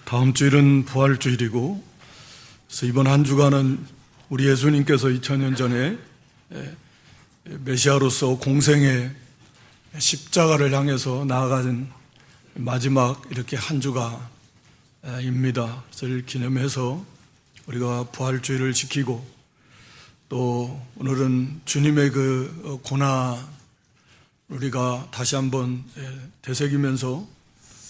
다음 주일은 부활주일이고, 그래서 이번 한 주간은 우리 예수님께서 2000년 전에 메시아로서 공생의 십자가를 향해서 나아가는 마지막 이렇게 한 주가입니다. 그래서 기념해서 우리가 부활주일을 지키고, 또 오늘은 주님의 그 고난 우리가 다시 한번 되새기면서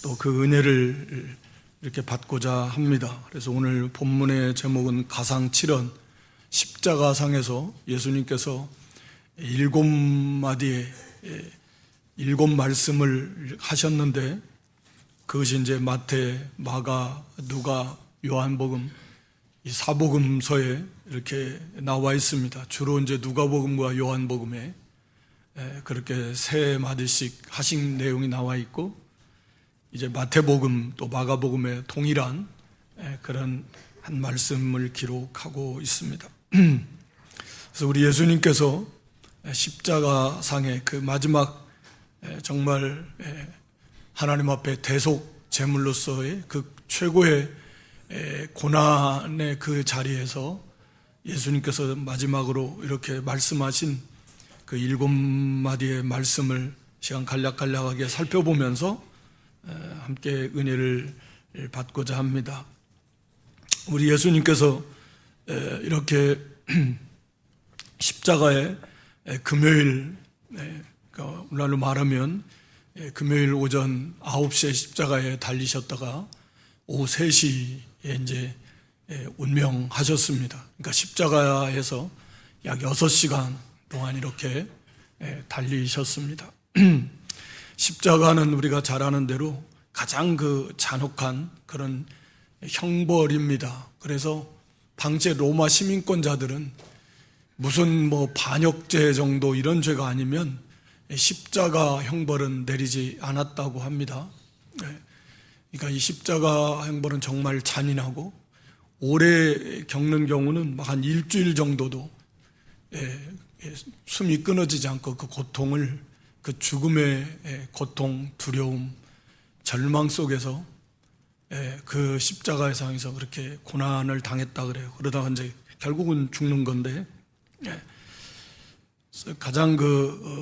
또 그 은혜를 이렇게 받고자 합니다. 그래서 오늘 본문의 제목은 가상 7원 십자가상에서 예수님께서 7마디의 7말씀을 하셨는데, 그것이 이제 마태, 마가, 누가, 요한복음 이 사복음서에 이렇게 나와 있습니다. 주로 이제 누가복음과 요한복음에 그렇게 3마디씩 하신 내용이 나와 있고, 이제 마태복음 또 마가복음에 동일한 그런 한 말씀을 기록하고 있습니다. 그래서 우리 예수님께서 십자가상의 그 마지막 정말 하나님 앞에 대속 제물로서의 그 최고의 고난의 그 자리에서 예수님께서 마지막으로 이렇게 말씀하신 그 7마디의 말씀을 시간 간략하게 살펴보면서 함께 은혜를 받고자 합니다. 우리 예수님께서 이렇게 십자가에 금요일, 오늘날로 말하면 금요일 오전 9시에 십자가에 달리셨다가 오후 3시에 이제 운명하셨습니다. 그러니까 십자가에서 약 6시간 동안 이렇게 달리셨습니다. 십자가는 우리가 잘 아는 대로 가장 그 잔혹한 그런 형벌입니다. 그래서 당시 로마 시민권자들은 무슨 반역죄 정도 이런 죄가 아니면 십자가 형벌은 내리지 않았다고 합니다. 그러니까 이 십자가 형벌은 정말 잔인하고, 오래 겪는 경우는 한 일주일 정도도 숨이 끊어지지 않고 그 고통을, 그 죽음의 고통, 두려움, 절망 속에서 그 십자가의 상에서 그렇게 고난을 당했다 그래요. 그러다가 이제 결국은 죽는 건데, 가장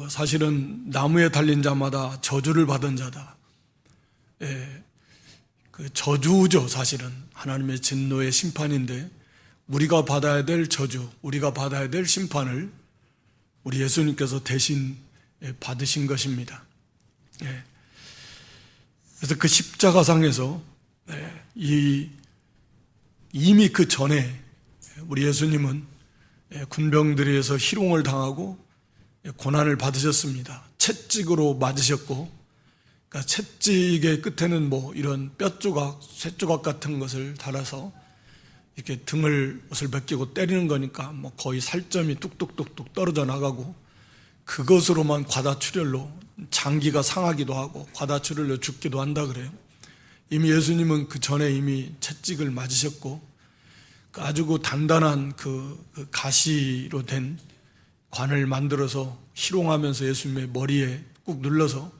사실은 나무에 달린 자마다 저주를 받은 자다. 그 저주죠. 사실은 하나님의 진노의 심판인데, 우리가 받아야 될 저주, 우리가 받아야 될 심판을 우리 예수님께서 대신 받으신 것입니다. 그래서 그 십자가상에서 이미 그 전에 우리 예수님은 군병들에 의해서 희롱을 당하고 고난을 받으셨습니다. 채찍으로 맞으셨고, 그러니까 채찍의 끝에는 이런 뼈조각, 쇠조각 같은 것을 달아서 이렇게 옷을 벗기고 때리는 거니까 거의 살점이 뚝뚝뚝뚝 떨어져 나가고, 그것으로만 과다출혈로 장기가 상하기도 하고 과다출혈로 죽기도 한다 그래요. 이미 예수님은 그 전에 이미 채찍을 맞으셨고, 아주 그 단단한 그 가시로 된 관을 만들어서 희롱하면서 예수님의 머리에 꾹 눌러서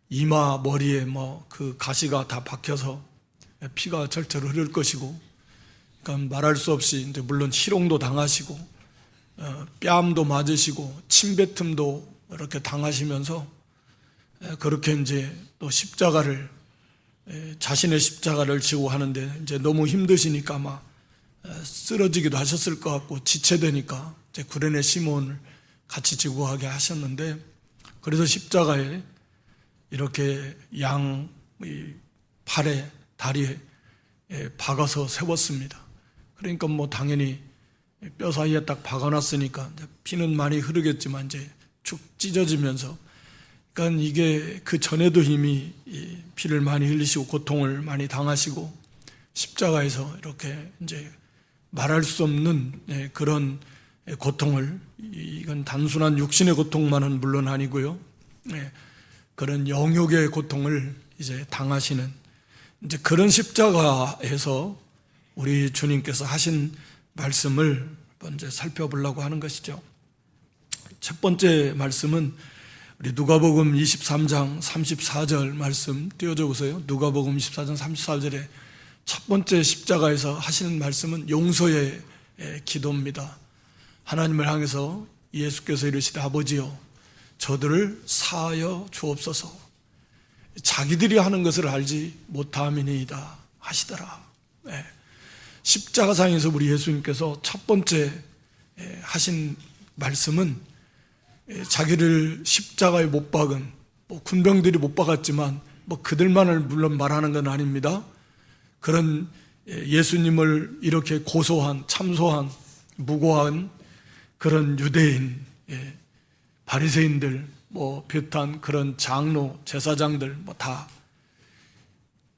이마 머리에 그 가시가 다 박혀서 피가 절절 흐를 것이고, 그러니까 말할 수 없이 이제 물론 희롱도 당하시고 뺨도 맞으시고 침뱉음도 이렇게 당하시면서 그렇게 이제 또 십자가를, 자신의 십자가를 지고 하는데 이제 너무 힘드시니까 아마 쓰러지기도 하셨을 것 같고, 지체되니까 이제 구레네 시몬을 같이 지고 하게 하셨는데, 그래서 십자가에 이렇게 양 팔에 다리에 박아서 세웠습니다. 그러니까 당연히 뼈 사이에 딱 박아놨으니까 피는 많이 흐르겠지만 이제 축 찢어지면서, 그러니까 이게 그 전에도 이미 피를 많이 흘리시고 고통을 많이 당하시고, 십자가에서 이렇게 이제 말할 수 없는 그런 고통을, 이건 단순한 육신의 고통만은 물론 아니고요, 그런 영육의 고통을 이제 당하시는 이제 그런 십자가에서 우리 주님께서 하신 말씀을 먼저 살펴보려고 하는 것이죠. 첫 번째 말씀은 우리 누가복음 23장 34절 말씀 띄워줘 보세요. 누가복음 24장 34절에 첫 번째 십자가에서 하시는 말씀은 용서의 기도입니다. 하나님을 향해서 예수께서 이르시되 아버지여 저들을 사하여 주옵소서. 자기들이 하는 것을 알지 못함이니이다 하시더라. 십자가상에서 우리 예수님께서 첫 번째 하신 말씀은 자기를 십자가에 못 박은 군병들이 못 박았지만 그들만을 물론 말하는 건 아닙니다. 그런 예수님을 이렇게 고소한 참소한 무고한 그런 유대인 바리새인들 비롯한 그런 장로 제사장들 다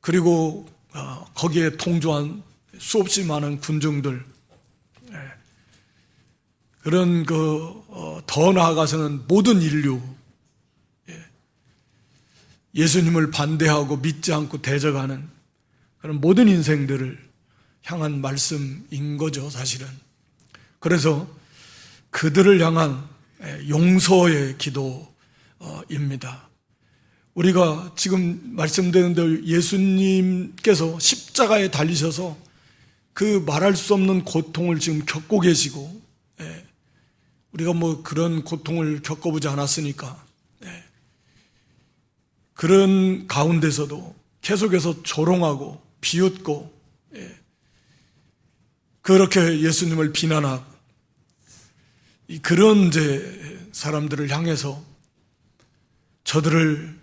그리고 거기에 통조한 수없이 많은 군중들 그런 더 나아가서는 모든 인류 예수님을 반대하고 믿지 않고 대적하는 그런 모든 인생들을 향한 말씀인 거죠, 사실은. 그래서 그들을 향한 용서의 기도입니다. 우리가 지금 말씀드린 대로 예수님께서 십자가에 달리셔서 그 말할 수 없는 고통을 지금 겪고 계시고, 우리가 그런 고통을 겪어보지 않았으니까, 그런 가운데서도 계속해서 조롱하고 비웃고 그렇게 예수님을 비난하고 그런 사람들을 향해서 저들을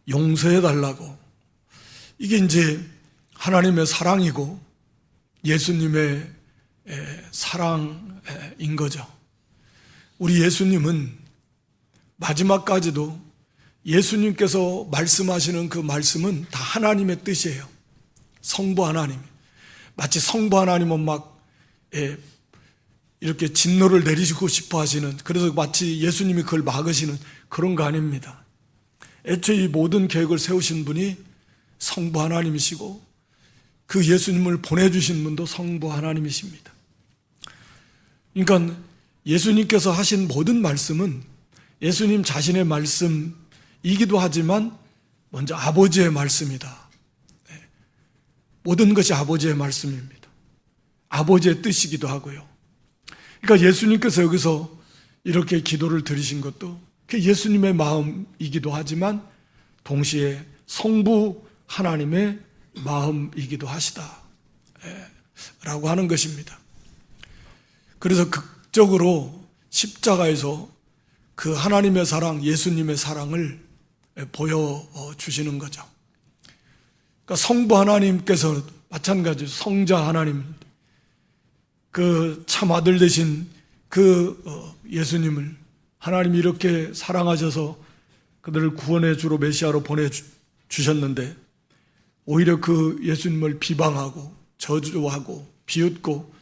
용서해 달라고, 이게 하나님의 사랑이고 예수님의 사랑인 거죠. 우리 예수님은 마지막까지도 예수님께서 말씀하시는 그 말씀은 다 하나님의 뜻이에요. 성부 하나님. 마치 성부 하나님은 이렇게 진노를 내리시고 싶어 하시는, 그래서 마치 예수님이 그걸 막으시는 그런 거 아닙니다. 애초에 이 모든 계획을 세우신 분이 성부 하나님이시고 그 예수님을 보내주신 분도 성부 하나님이십니다. 그러니까 예수님께서 하신 모든 말씀은 예수님 자신의 말씀이기도 하지만 먼저 아버지의 말씀이다. 모든 것이 아버지의 말씀입니다. 아버지의 뜻이기도 하고요. 그러니까 예수님께서 여기서 이렇게 기도를 드리신 것도 예수님의 마음이기도 하지만 동시에 성부 하나님의 마음이기도 하시다 라고 하는 것입니다. 그래서 극적으로 십자가에서 그 하나님의 사랑, 예수님의 사랑을 보여주시는 거죠. 그러니까 성부 하나님께서 마찬가지로 성자 하나님, 그 참 아들 되신 그 예수님을 하나님이 이렇게 사랑하셔서 그들을 구원의 주로 메시아로 보내주셨는데 오히려 그 예수님을 비방하고 저주하고 비웃고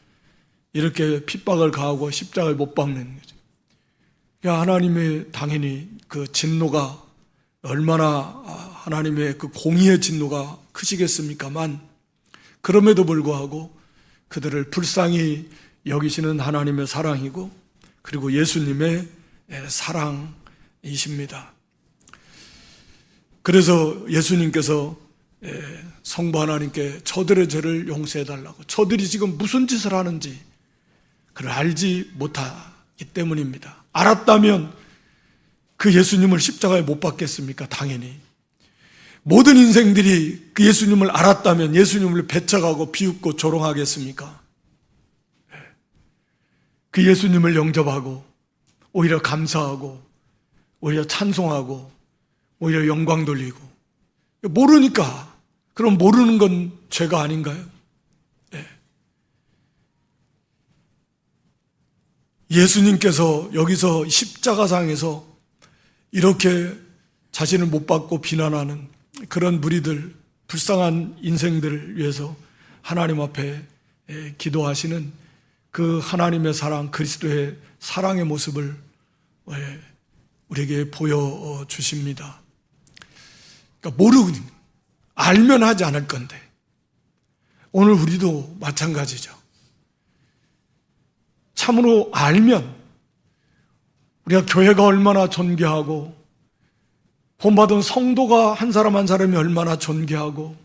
이렇게 핍박을 가하고 십자가에 못 박는 거죠. 그러니까 하나님의 당연히 그 진노가 얼마나 하나님의 그 공의의 진노가 크시겠습니까만 그럼에도 불구하고 그들을 불쌍히 여기시는 하나님의 사랑이고 그리고 예수님의 사랑이십니다. 그래서 예수님께서 성부 하나님께 저들의 죄를 용서해달라고, 저들이 지금 무슨 짓을 하는지 그걸 알지 못하기 때문입니다. 알았다면 그 예수님을 십자가에 못 박겠습니까? 당연히. 모든 인생들이 그 예수님을 알았다면 예수님을 배척하고 비웃고 조롱하겠습니까? 그 예수님을 영접하고 오히려 감사하고 오히려 찬송하고 오히려 영광 돌리고, 모르니까. 그럼 모르는 건 죄가 아닌가요? 예수님께서 여기서 십자가상에서 이렇게 자신을 못 받고 비난하는 그런 무리들, 불쌍한 인생들을 위해서 하나님 앞에 기도하시는 그 하나님의 사랑, 그리스도의 사랑의 모습을 우리에게 보여주십니다. 그러니까 모르고 알면 하지 않을 건데 오늘 우리도 마찬가지죠. 참으로 알면 우리가 교회가 얼마나 존귀하고 본받은 성도가 한 사람 한 사람이 얼마나 존귀하고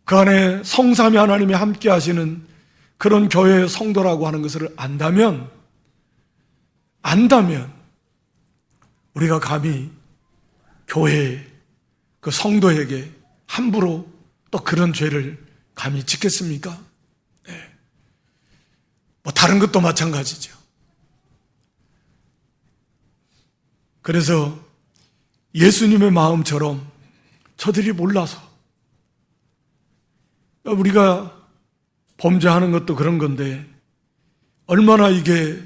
그 안에 성삼위 하나님이 함께 하시는 그런 교회의 성도라고 하는 것을 안다면 우리가 감히 교회 그 성도에게 함부로 또 그런 죄를 감히 짓겠습니까? 네. 뭐 다른 것도 마찬가지죠. 그래서 예수님의 마음처럼 저들이 몰라서 우리가 범죄하는 것도 그런 건데 얼마나 이게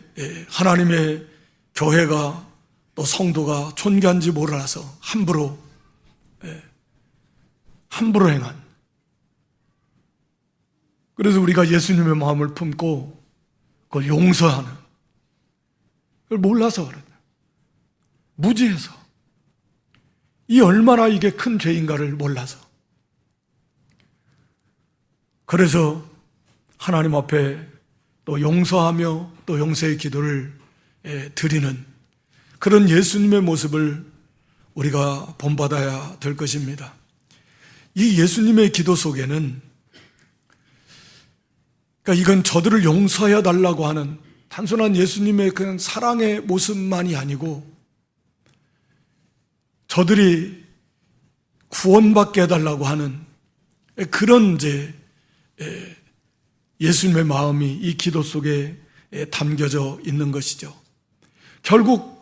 하나님의 교회가 또 성도가 존귀한지 몰라서 함부로 행한. 그래서 우리가 예수님의 마음을 품고 그걸 용서하는. 그걸 몰라서 그러다. 무지해서. 이 얼마나 이게 큰 죄인가를 몰라서. 그래서 하나님 앞에 또 용서하며 또 용서의 기도를 드리는 그런 예수님의 모습을 우리가 본받아야 될 것입니다. 이 예수님의 기도 속에는 그러니까 이건 저들을 용서해 달라고 하는 단순한 예수님의 그냥 사랑의 모습만이 아니고 저들이 구원받게 해달라고 하는 그런 이제 예수님의 마음이 이 기도 속에 담겨져 있는 것이죠. 결국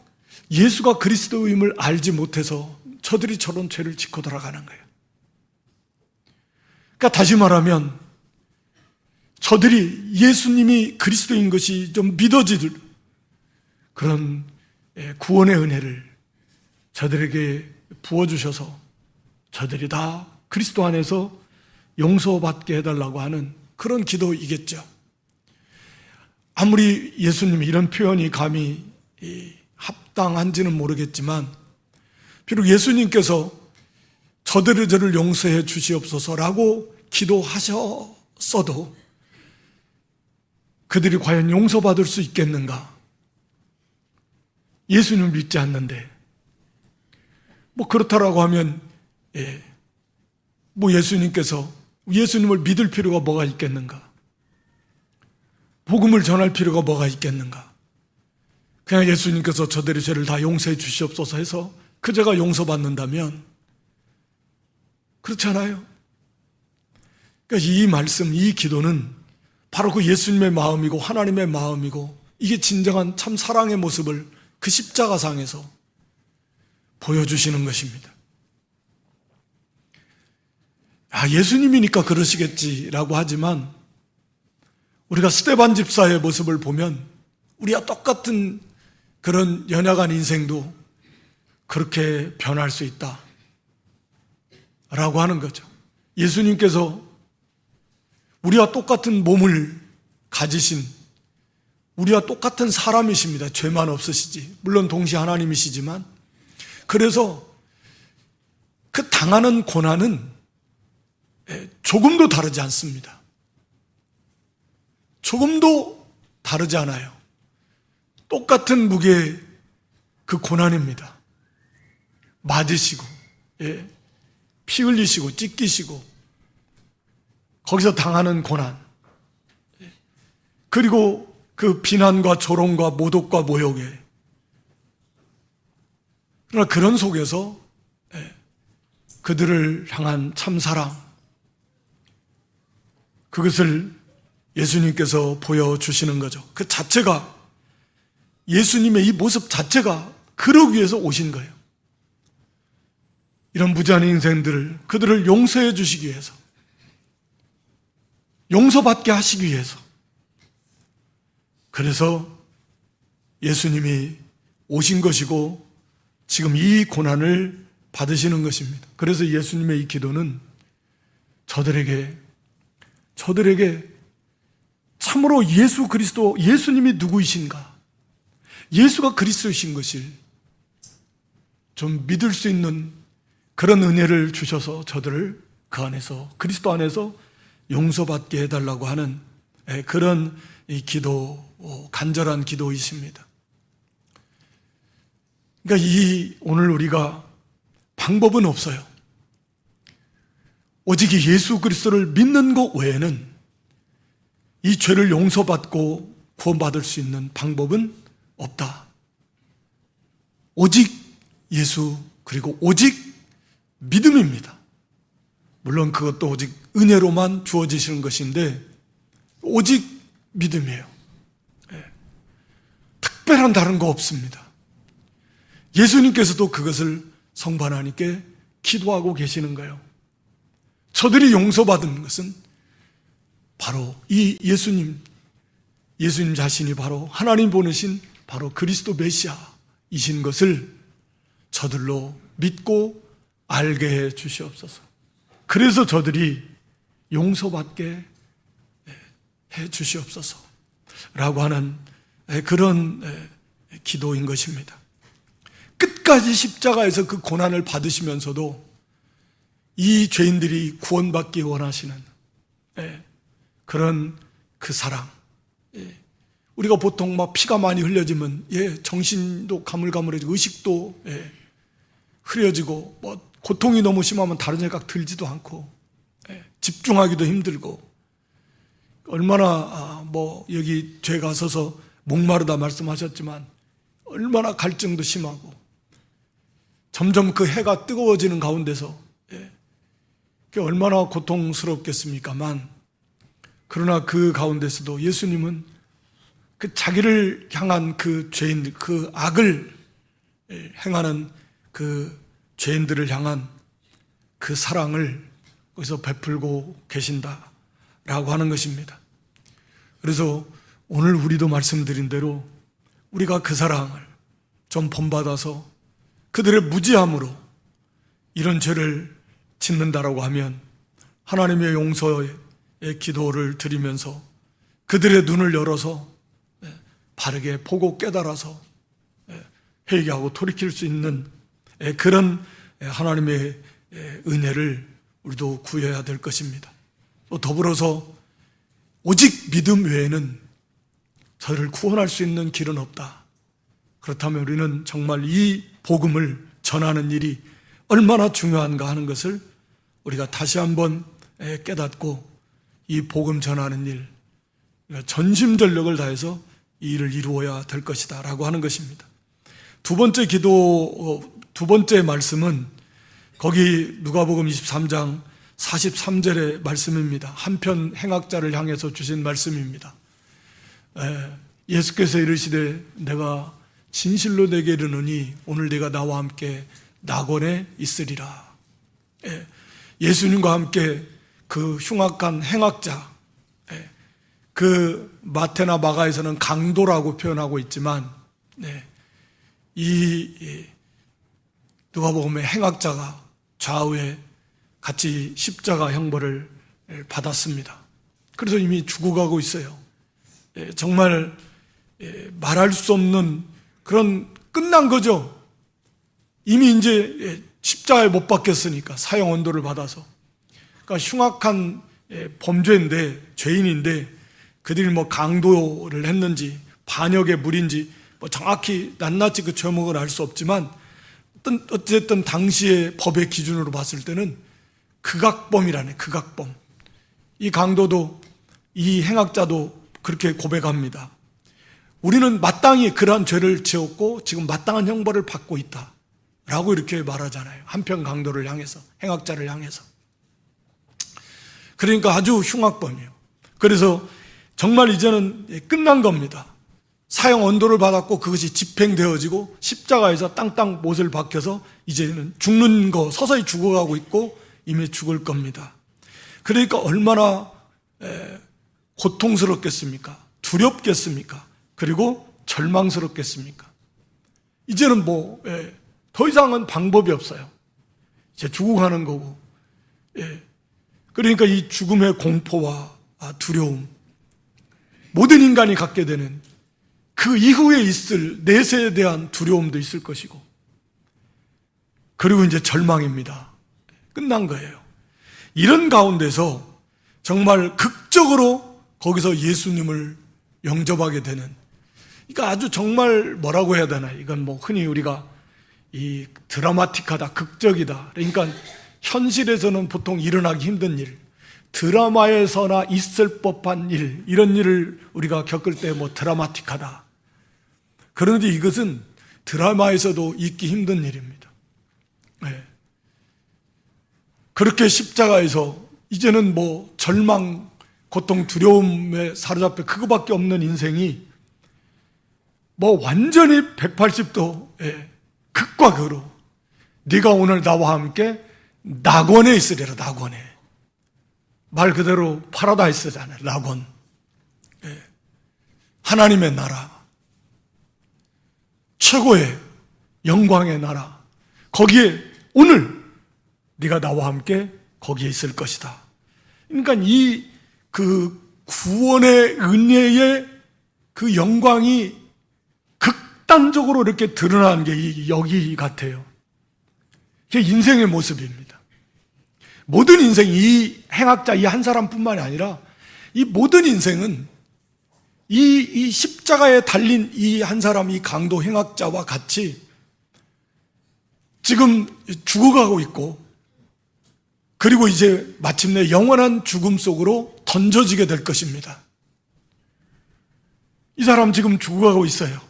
예수가 그리스도임을 알지 못해서 저들이 저런 죄를 짓고 돌아가는 거예요. 그러니까 다시 말하면 저들이 예수님이 그리스도인 것이 좀 믿어질 그런 구원의 은혜를 저들에게 부어주셔서 저들이 다 그리스도 안에서 용서받게 해달라고 하는 그런 기도이겠죠. 아무리 예수님이 이런 표현이 감히 합당한지는 모르겠지만 비록 예수님께서 저들을 용서해 주시옵소서라고 기도하셨어도 그들이 과연 용서받을 수 있겠는가? 예수님을 믿지 않는데 뭐 그렇다라고 하면 뭐 예수님께서 예수님을 믿을 필요가 뭐가 있겠는가? 복음을 전할 필요가 뭐가 있겠는가? 그냥 예수님께서 저들의 죄를 다 용서해 주시옵소서 해서 그 죄가 용서받는다면 그렇지 않아요? 그러니까 이 말씀, 이 기도는 바로 그 예수님의 마음이고 하나님의 마음이고 이게 진정한 참 사랑의 모습을 그 십자가상에서 보여주시는 것입니다. 예수님이니까 그러시겠지라고 하지만 우리가 스데반 집사의 모습을 보면 우리와 똑같은 그런 연약한 인생도 그렇게 변할 수 있다 라고 하는 거죠. 예수님께서 우리와 똑같은 몸을 가지신 우리와 똑같은 사람이십니다. 죄만 없으시지. 물론 동시에 하나님이시지만 그래서 그 당하는 고난은 조금도 다르지 않습니다. 조금도 다르지 않아요. 똑같은 무게의 그 고난입니다. 맞으시고 피 흘리시고 찢기시고 거기서 당하는 고난 그리고 그 비난과 조롱과 모독과 모욕에 그러나 그런 속에서 그들을 향한 참사랑 그것을 예수님께서 보여주시는 거죠. 그 자체가 예수님의 이 모습 자체가 그러기 위해서 오신 거예요. 이런 무지한 인생들을 그들을 용서해 주시기 위해서 용서받게 하시기 위해서 그래서 예수님이 오신 것이고 지금 이 고난을 받으시는 것입니다. 그래서 예수님의 이 기도는 저들에게 참으로 예수 그리스도 예수님이 누구이신가 예수가 그리스도이신 것을 좀 믿을 수 있는 그런 은혜를 주셔서 저들을 그 안에서 그리스도 안에서 용서받게 해달라고 하는 그런 이 기도 간절한 기도이십니다. 그러니까 오늘 우리가 방법은 없어요. 오직 이 예수 그리스도를 믿는 것 외에는 이 죄를 용서받고 구원받을 수 있는 방법은 없다. 오직 예수, 그리고 오직 믿음입니다. 물론 그것도 오직 은혜로만 주어지시는 것인데 오직 믿음이에요. 특별한 다른 거 없습니다. 예수님께서도 그것을 성부 하나님께 기도하고 계시는 거예요. 저들이 용서받은 것은 바로 이 예수님 자신이 바로 하나님 보내신 바로 그리스도 메시아이신 것을 저들로 믿고 알게 해 주시옵소서. 그래서 저들이 용서받게 해 주시옵소서 라고 하는 그런 기도인 것입니다. 끝까지 십자가에서 그 고난을 받으시면서도 이 죄인들이 구원받기 원하시는 그런 그 사랑. 우리가 보통 막 피가 많이 흘려지면 정신도 가물가물해지고 의식도 흐려지고 뭐 고통이 너무 심하면 다른 생각 들지도 않고 집중하기도 힘들고 얼마나 뭐 여기 죄가 서서 목마르다 말씀하셨지만 얼마나 갈증도 심하고 점점 그 해가 뜨거워지는 가운데서 그게 얼마나 고통스럽겠습니까만 그러나 그 가운데서도 예수님은 그 자기를 향한 그 죄인들, 그 악을 행하는 그 죄인들을 향한 그 사랑을 거기서 베풀고 계신다라고 하는 것입니다. 그래서 오늘 우리도 말씀드린 대로 우리가 그 사랑을 좀 본받아서 그들의 무지함으로 이런 죄를 짓는다라고 하면 하나님의 용서의 기도를 드리면서 그들의 눈을 열어서 바르게 보고 깨달아서 회개하고 돌이킬 수 있는 그런 하나님의 은혜를 우리도 구해야 될 것입니다. 또 더불어서 오직 믿음 외에는 저를 구원할 수 있는 길은 없다. 그렇다면 우리는 정말 이 복음을 전하는 일이 얼마나 중요한가 하는 것을 우리가 다시 한번 깨닫고 이 복음 전하는 일, 전심전력을 다해서 이 일을 이루어야 될 것이다 라고 하는 것입니다. 두 번째 말씀은 거기 누가복음 23장 43절의 말씀입니다. 한편 행악자를 향해서 주신 말씀입니다. 예수께서 이르시되 내가 진실로 내게 이르노니 오늘 네가 나와 함께 낙원에 있으리라. 예수님과 함께 그 흉악한 행악자, 그 마태나 마가에서는 강도라고 표현하고 있지만 이 누가복음의 행악자가 좌우에 같이 십자가 형벌을 받았습니다. 그래서 이미 죽어가고 있어요. 정말 말할 수 없는 그런 끝난 거죠. 이미 이제 십자가에 못 박혔으니까 사형 언도를 받아서. 그러니까 흉악한 범죄인데 죄인인데 그들이 뭐 강도를 했는지 반역의 물인지 뭐 정확히 낱낱이 그 죄목을 알 수 없지만 어쨌든 당시의 법의 기준으로 봤을 때는 극악범이라네. 극악범. 이 강도도 이 행악자도 그렇게 고백합니다. 우리는 마땅히 그러한 죄를 지었고 지금 마땅한 형벌을 받고 있다 라고 이렇게 말하잖아요. 한편 강도를 향해서, 행악자를 향해서. 그러니까 아주 흉악범이에요. 그래서 정말 이제는 끝난 겁니다. 사형 언도를 받았고 그것이 집행되어지고 십자가에서 땅땅 못을 박혀서 이제는 죽는 거, 서서히 죽어가고 있고 이미 죽을 겁니다. 그러니까 얼마나 고통스럽겠습니까? 두렵겠습니까? 그리고 절망스럽겠습니까? 이제는 더 이상은 방법이 없어요. 이제 죽어가는 거고. 그러니까 이 죽음의 공포와 두려움, 모든 인간이 갖게 되는 그 이후에 있을 내세에 대한 두려움도 있을 것이고, 그리고 이제 절망입니다. 끝난 거예요. 이런 가운데서 정말 극적으로 거기서 예수님을 영접하게 되는, 그러니까 아주 정말 뭐라고 해야 되나, 이건 뭐 흔히 우리가 이 드라마틱하다, 극적이다, 그러니까 현실에서는 보통 일어나기 힘든 일, 드라마에서나 있을 법한 일, 이런 일을 우리가 겪을 때 뭐 드라마틱하다. 그런데 이것은 드라마에서도 있기 힘든 일입니다. 네. 그렇게 십자가에서 이제는 뭐 절망, 고통, 두려움에 사로잡혀 그거밖에 없는 인생이 뭐 완전히 180도 극과 극으로 네가 오늘 나와 함께 낙원에 있으리라. 낙원에. 말 그대로 파라다이스잖아요. 낙원. 하나님의 나라, 최고의 영광의 나라, 거기에 오늘 네가 나와 함께 거기에 있을 것이다. 그러니까 이 그 구원의 은혜의 그 영광이 극단적으로 이렇게 드러나는 게 여기 같아요. 이게 인생의 모습입니다. 모든 인생, 이 행악자 이 한 사람뿐만이 아니라 이 모든 인생은 이 십자가에 달린 이 한 사람, 이 강도 행악자와 같이 지금 죽어가고 있고, 그리고 이제 마침내 영원한 죽음 속으로 던져지게 될 것입니다. 이 사람 지금 죽어가고 있어요.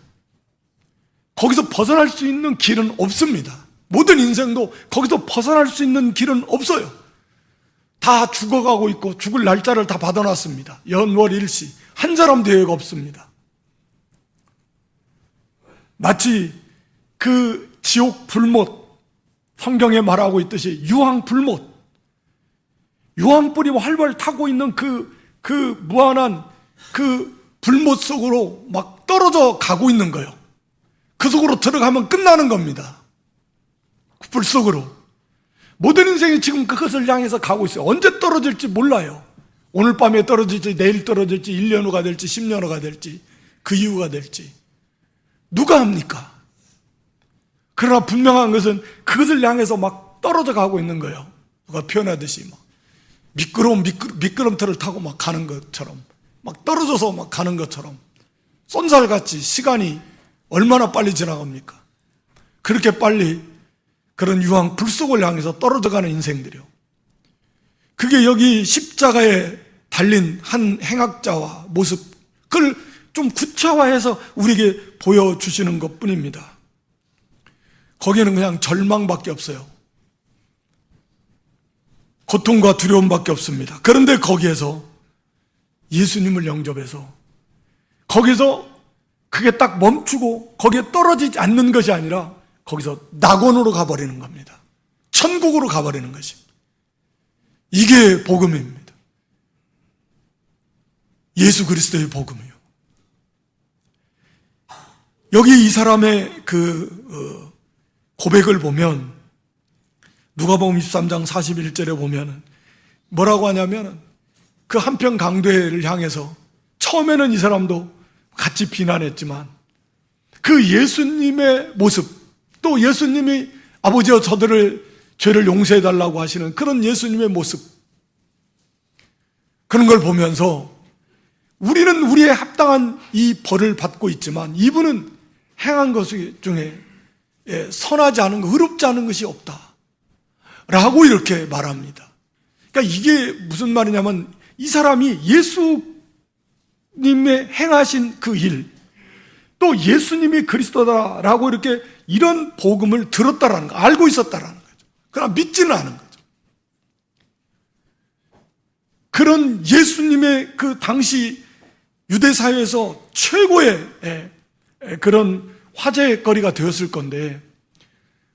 거기서 벗어날 수 있는 길은 없습니다. 모든 인생도 거기서 벗어날 수 있는 길은 없어요. 다 죽어가고 있고 죽을 날짜를 다 받아놨습니다. 연월일시 한 사람도 예외가 없습니다. 마치 그 지옥 불못, 성경에 말하고 있듯이 유황 불못, 유황불이 활활 타고 있는 그 무한한 그 불못 속으로 막 떨어져 가고 있는 거예요. 그 속으로 들어가면 끝나는 겁니다. 그 불 속으로. 모든 인생이 지금 그것을 향해서 가고 있어요. 언제 떨어질지 몰라요. 오늘 밤에 떨어질지, 내일 떨어질지, 1년 후가 될지, 10년 후가 될지, 그 이후가 될지. 누가 합니까? 그러나 분명한 것은 그것을 향해서 막 떨어져 가고 있는 거예요. 누가 표현하듯이 막 미끄러운 미끄럼틀을 타고 막 가는 것처럼, 막 떨어져서 막 가는 것처럼 쏜살같이 시간이 얼마나 빨리 지나갑니까? 그렇게 빨리 그런 유황 불 속을 향해서 떨어져 가는 인생들이요. 그게 여기 십자가에 달린 한 행악자와 모습, 그걸 좀 구체화해서 우리에게 보여주시는 것 뿐입니다. 거기에는 그냥 절망밖에 없어요. 고통과 두려움밖에 없습니다. 그런데 거기에서 예수님을 영접해서 거기서 그게 딱 멈추고 거기에 떨어지지 않는 것이 아니라 거기서 낙원으로 가버리는 겁니다. 천국으로 가버리는 것입니다. 이게 복음입니다. 예수 그리스도의 복음이요. 여기 이 사람의 그 고백을 보면 누가복음 23장 41절에 보면 뭐라고 하냐면 그 한편 강도를 향해서 처음에는 이 사람도 같이 비난했지만 그 예수님의 모습, 또 예수님이 아버지여 저들을 죄를 용서해달라고 하시는 그런 예수님의 모습, 그런 걸 보면서 우리는 우리의 합당한 이 벌을 받고 있지만 이분은 행한 것 중에 선하지 않은 것, 의롭지 않은 것이 없다 라고 이렇게 말합니다. 그러니까 이게 무슨 말이냐면 이 사람이 예수님의 행하신 그 일, 또 예수님이 그리스도다라고 이렇게 이런 복음을 들었다라는 거, 알고 있었다라는 거죠. 그러나 믿지는 않은 거죠. 그런 예수님의 그 당시 유대사회에서 최고의 그런 화제거리가 되었을 건데,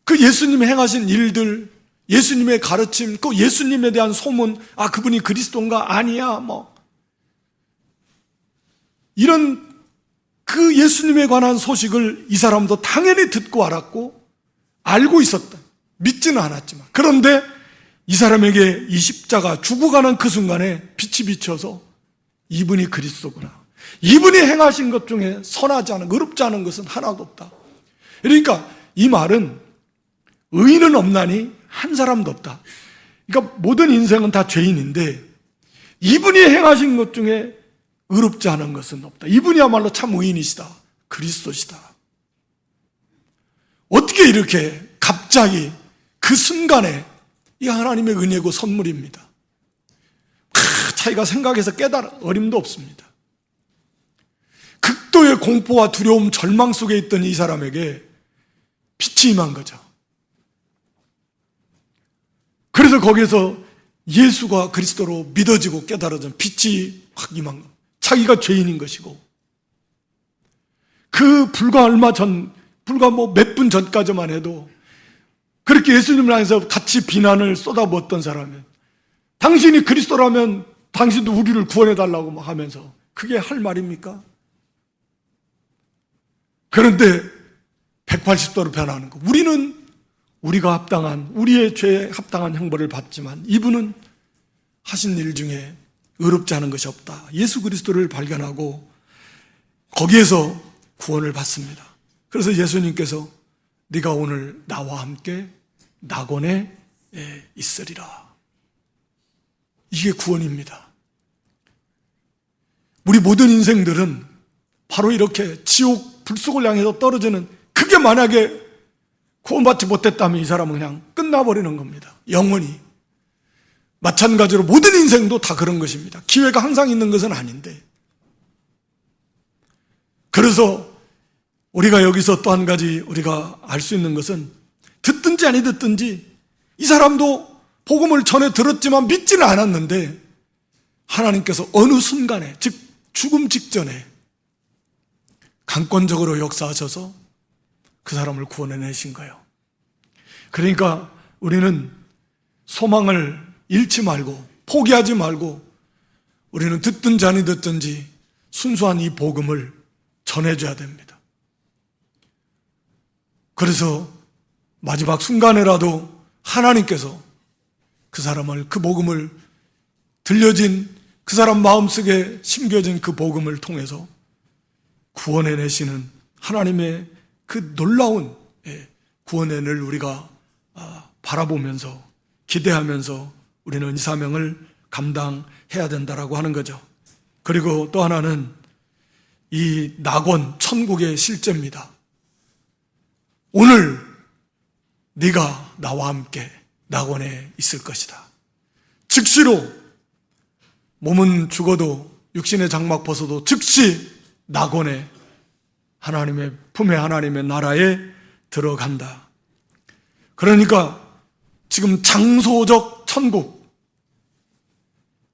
그 예수님이 행하신 일들, 예수님의 가르침, 그 예수님에 대한 소문, 아, 그분이 그리스도인가? 아니야, 뭐. 이런 그 예수님에 관한 소식을 이 사람도 당연히 듣고 알았고, 알고 있었다. 믿지는 않았지만. 그런데 이 사람에게 이 십자가 죽어가는 그 순간에 빛이 비쳐서 이분이 그리스도구나. 이분이 행하신 것 중에 선하지 않은, 의롭지 않은 것은 하나도 없다. 그러니까 이 말은 의인은 없나니 한 사람도 없다. 그러니까 모든 인생은 다 죄인인데 이분이 행하신 것 중에 의롭지 않은 것은 없다. 이분이야말로 참 의인이시다. 그리스도시다. 어떻게 이렇게 갑자기 그 순간에 이 하나님의 은혜고 선물입니다. 자기가 생각해서 깨달아 어림도 없습니다. 극도의 공포와 두려움, 절망 속에 있던 이 사람에게 빛이 임한 거죠. 그래서 거기에서 예수가 그리스도로 믿어지고 깨달아진 빛이 확 임한 겁니다. 자기가 죄인인 것이고, 그 불과 얼마 전, 불과 몇 분 전까지만 해도 그렇게 예수님을 향해서 같이 비난을 쏟아부었던 사람은, 당신이 그리스도라면 당신도 우리를 구원해달라고 하면서, 그게 할 말입니까? 그런데 180도로 변하는 거. 우리는 우리가 합당한, 우리의 죄에 합당한 형벌을 받지만 이분은 하신 일 중에 의롭지 않은 것이 없다. 예수 그리스도를 발견하고 거기에서 구원을 받습니다. 그래서 예수님께서 네가 오늘 나와 함께 낙원에 있으리라. 이게 구원입니다. 우리 모든 인생들은 바로 이렇게 지옥 불속을 향해서 떨어지는, 그게 만약에 구원받지 못했다면 이 사람은 그냥 끝나버리는 겁니다. 영원히. 마찬가지로 모든 인생도 다 그런 것입니다. 기회가 항상 있는 것은 아닌데. 그래서 우리가 여기서 또 한 가지 우리가 알 수 있는 것은, 듣든지 아니 듣든지 이 사람도 복음을 전에 들었지만 믿지는 않았는데 하나님께서 어느 순간에, 즉 죽음 직전에 강권적으로 역사하셔서 그 사람을 구원해내신 거예요. 그러니까 우리는 소망을 잃지 말고 포기하지 말고 우리는 듣든지 아니 듣든지 순수한 이 복음을 전해줘야 됩니다. 그래서 마지막 순간에라도 하나님께서 그 사람을, 그 복음을 들려진 그 사람 마음속에 심겨진 그 복음을 통해서 구원해내시는 하나님의 그 놀라운 구원의 은혜를 우리가 바라보면서 기대하면서 우리는 이 사명을 감당해야 된다라고 하는 거죠. 그리고 또 하나는 이 낙원, 천국의 실제입니다. 오늘 네가 나와 함께 낙원에 있을 것이다. 즉시로 몸은 죽어도 육신의 장막 벗어도 즉시 낙원에, 하나님의 품에, 하나님의 나라에 들어간다. 그러니까 지금 장소적 천국,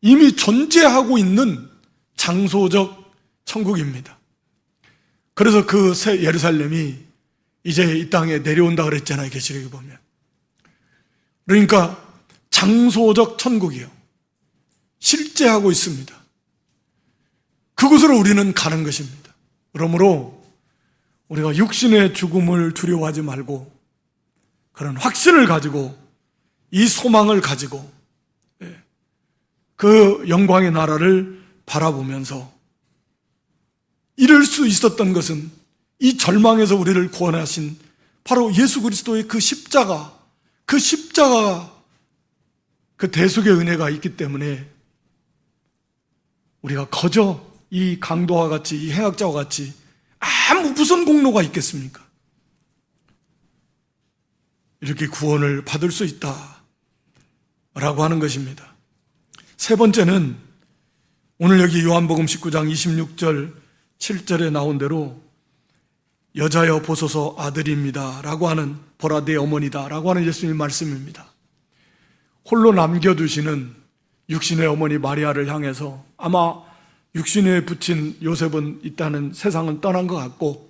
이미 존재하고 있는 장소적 천국입니다. 그래서 그 새 예루살렘이 이제 이 땅에 내려온다 그랬잖아요, 계시록에 보면. 그러니까 장소적 천국이요, 실제하고 있습니다. 그곳으로 우리는 가는 것입니다. 그러므로 우리가 육신의 죽음을 두려워하지 말고 그런 확신을 가지고, 이 소망을 가지고 그 영광의 나라를 바라보면서, 이룰 수 있었던 것은 이 절망에서 우리를 구원하신 바로 예수 그리스도의 그 십자가, 그 대속의 은혜가 있기 때문에 우리가 거저 이 강도와 같이, 이 행악자와 같이 무슨 공로가 있겠습니까? 이렇게 구원을 받을 수 있다라고 하는 것입니다. 세 번째는 오늘 여기 요한복음 19장 26절 7절에 나온 대로 여자여 보소서 아들입니다 라고 하는, 보라 내 어머니다 라고 하는 예수님 말씀입니다. 홀로 남겨두시는 육신의 어머니 마리아를 향해서, 아마 육신에 붙인 요셉은 일단은 세상은 떠난 것 같고,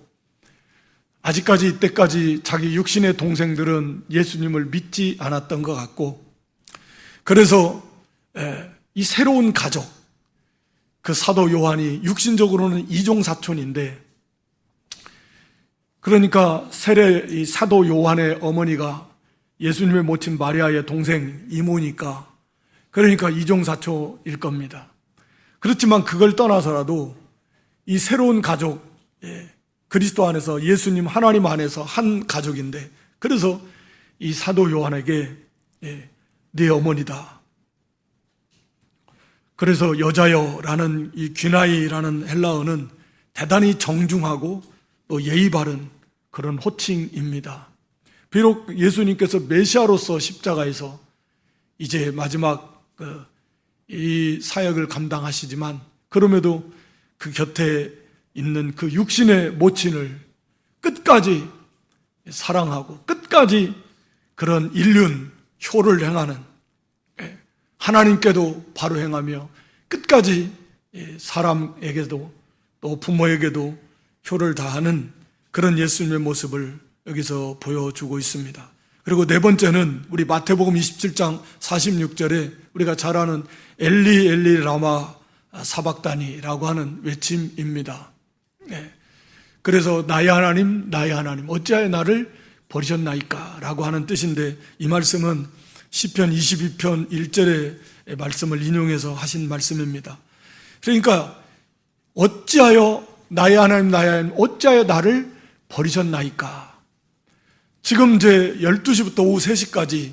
아직까지 이때까지 자기 육신의 동생들은 예수님을 믿지 않았던 것 같고, 그래서 이 새로운 가족, 그 사도 요한이 육신적으로는 이종사촌인데, 그러니까 세례 이 사도 요한의 어머니가 예수님의 모친 마리아의 동생 이모니까, 그러니까 이종사촌일 겁니다. 그렇지만 그걸 떠나서라도 이 새로운 가족, 그리스도 안에서, 예수님 하나님 안에서 한 가족인데, 그래서 이 사도 요한에게 네 어머니다. 그래서 여자여라는 이 귀나이라는 헬라어는 대단히 정중하고 또 예의 바른 그런 호칭입니다. 비록 예수님께서 메시아로서 십자가에서 이제 마지막 이 사역을 감당하시지만 그럼에도 그 곁에 있는 그 육신의 모친을 끝까지 사랑하고 끝까지 그런 인륜 효를 행하는, 하나님께도 바로 행하며 끝까지 사람에게도 또 부모에게도 효를 다하는 그런 예수님의 모습을 여기서 보여주고 있습니다. 그리고 네 번째는 우리 마태복음 27장 46절에 우리가 잘 아는 엘리 엘리 라마 사박다니라고 하는 외침입니다. 그래서 나의 하나님 나의 하나님 어찌하여 나를 버리셨나이까 라고 하는 뜻인데, 이 말씀은 시편 22편 1절의 말씀을 인용해서 하신 말씀입니다. 그러니까 어찌하여 나의 하나님 나의 하나님 어찌하여 나를 버리셨나이까. 지금 이제 12시부터 오후 3시까지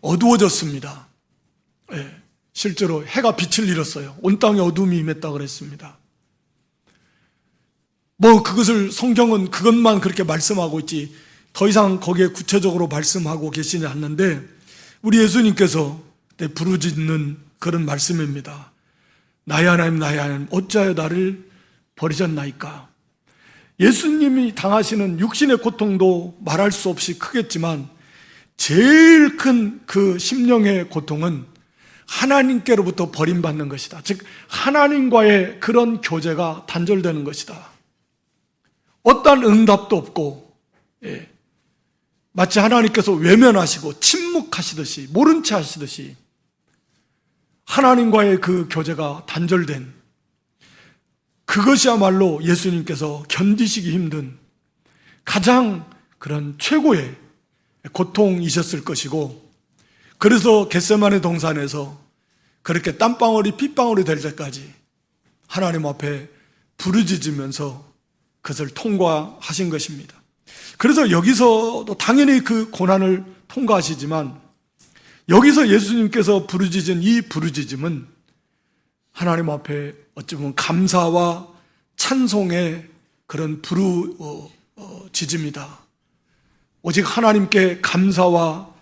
어두워졌습니다. 실제로 해가 빛을 잃었어요. 온 땅에 어둠이 임했다 그랬습니다. 그것을 성경은 그것만 그렇게 말씀하고 있지 더 이상 거기에 구체적으로 말씀하고 계시지 않는데, 우리 예수님께서 그때 부르짖는 그런 말씀입니다. 나의 하나님 나의 하나님 어찌하여 나를 버리셨나이까. 예수님이 당하시는 육신의 고통도 말할 수 없이 크겠지만 제일 큰 그 심령의 고통은 하나님께로부터 버림받는 것이다. 즉 하나님과의 그런 교제가 단절되는 것이다. 어떠한 응답도 없고, 마치 하나님께서 외면하시고 침묵하시듯이 모른 채 하시듯이 하나님과의 그 교제가 단절된, 그것이야말로 예수님께서 견디시기 힘든 가장 그런 최고의 고통이셨을 것이고, 그래서 겟세마네 동산에서 그렇게 땀방울이 핏방울이 될 때까지 하나님 앞에 부르짖으면서 그것을 통과하신 것입니다. 그래서 여기서도 당연히 그 고난을 통과하시지만, 여기서 예수님께서 부르짖은 이 부르짖음은 하나님 앞에 어찌 보면 감사와 찬송의 그런 부르짖음이다. 오직 하나님께 감사와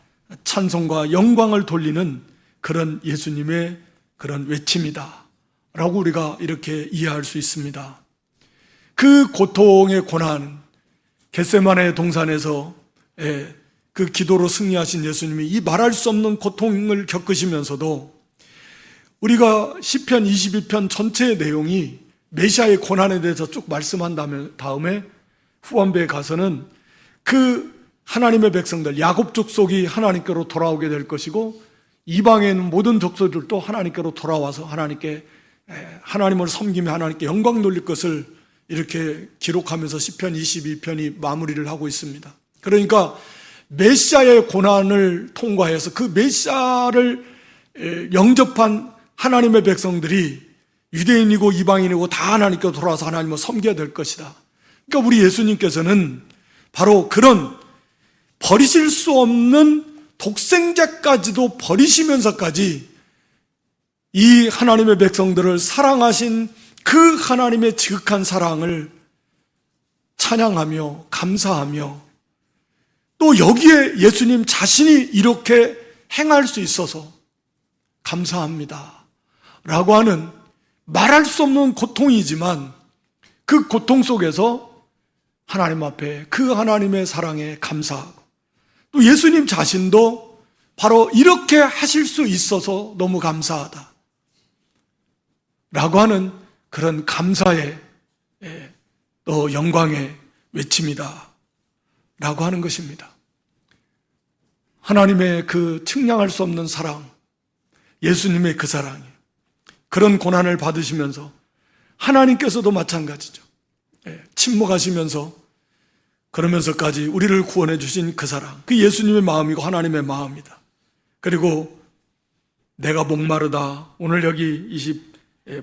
찬송과 영광을 돌리는 그런 예수님의 그런 외침이다 라고 우리가 이렇게 이해할 수 있습니다. 그 고통의 고난, 겟세마네 동산에서 그 기도로 승리하신 예수님이 이 말할 수 없는 고통을 겪으시면서도 우리가 시편 22편 전체의 내용이 메시아의 고난에 대해서 쭉 말씀한 다음에 후반부에 가서는 그 하나님의 백성들, 야곱 족속이 하나님께로 돌아오게 될 것이고, 이방에 있는 모든 족속들도 하나님께로 돌아와서 하나님을 섬기며 하나님께 영광 돌릴 것을 이렇게 기록하면서 시편 22편이 마무리를 하고 있습니다. 그러니까 메시아의 고난을 통과해서 그 메시아를 영접한 하나님의 백성들이 유대인이고 이방인이고 다 하나님께로 돌아와서 하나님을 섬겨야 될 것이다. 그러니까 우리 예수님께서는 바로 그런 버리실 수 없는 독생자까지도 버리시면서까지 이 하나님의 백성들을 사랑하신 그 하나님의 지극한 사랑을 찬양하며 감사하며, 또 여기에 예수님 자신이 이렇게 행할 수 있어서 감사합니다 라고 하는 말할 수 없는 고통이지만, 그 고통 속에서 하나님 앞에 그 하나님의 사랑에 감사하고, 또 예수님 자신도 바로 이렇게 하실 수 있어서 너무 감사하다 라고 하는 그런 감사의 또 영광의 외침이다 라고 하는 것입니다. 하나님의 그 측량할 수 없는 사랑, 예수님의 그 사랑이 그런 고난을 받으시면서 하나님께서도 마찬가지죠. 침묵하시면서 그러면서까지 우리를 구원해 주신 그 사랑, 그 예수님의 마음이고 하나님의 마음이다. 그리고 내가 목마르다, 오늘 여기 20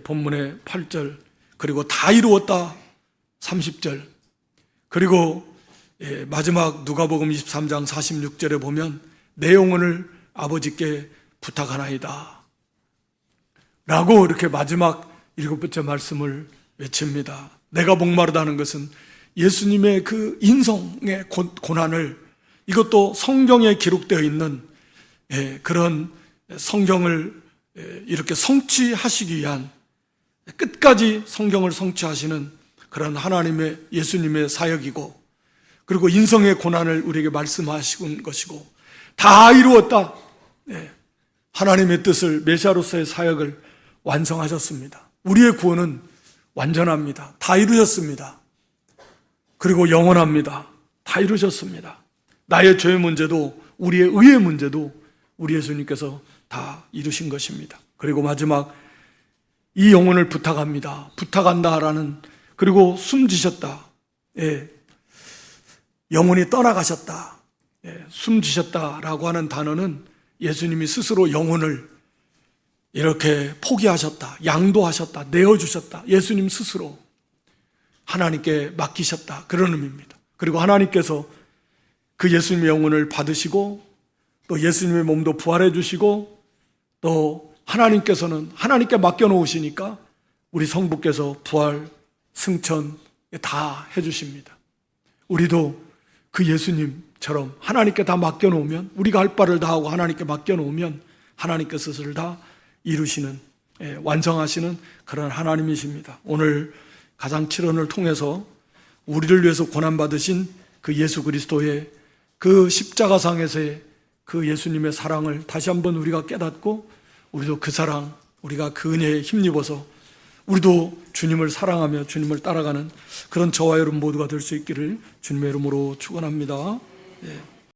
본문의 8절, 그리고 다 이루었다 30절, 그리고 마지막 누가복음 23장 46절에 보면 내 영혼을 아버지께 부탁하나이다 라고 이렇게 마지막 7번째 말씀을 외칩니다. 내가 목마르다는 것은 예수님의 그 인성의 고난을, 이것도 성경에 기록되어 있는 그런 성경을 이렇게 성취하시기 위한, 끝까지 성경을 성취하시는 그런 하나님의, 예수님의 사역이고, 그리고 인성의 고난을 우리에게 말씀하신 것이고, 다 이루었다. 하나님의 뜻을, 메시아로서의 사역을 완성하셨습니다. 우리의 구원은 완전합니다. 다 이루셨습니다. 그리고 영원합니다. 다 이루셨습니다. 나의 죄의 문제도, 우리의 의의 문제도 우리 예수님께서 다 이루신 것입니다. 그리고 마지막, 이 영혼을 부탁합니다. 부탁한다라는, 그리고 숨지셨다. 영혼이 떠나가셨다. 숨지셨다라고 하는 단어는 예수님이 스스로 영혼을 이렇게 포기하셨다, 양도하셨다, 내어주셨다. 예수님 스스로 하나님께 맡기셨다. 그런 의미입니다. 그리고 하나님께서 그 예수님의 영혼을 받으시고, 또 예수님의 몸도 부활해 주시고, 또 하나님께서는 하나님께 맡겨놓으시니까 우리 성부께서 부활, 승천 다 해주십니다. 우리도 그 예수님처럼 하나님께 다 맡겨놓으면, 우리가 할 바를 다 하고 하나님께 맡겨놓으면 하나님께서 스스로 다 이루시는, 완성하시는 그런 하나님이십니다. 오늘 가상칠언을 통해서 우리를 위해서 고난받으신 그 예수 그리스도의 그 십자가상에서의 그 예수님의 사랑을 다시 한번 우리가 깨닫고, 우리도 그 사랑, 우리가 그 은혜에 힘입어서 우리도 주님을 사랑하며 주님을 따라가는 그런 저와 여러분 모두가 될 수 있기를 주님의 이름으로 축원합니다.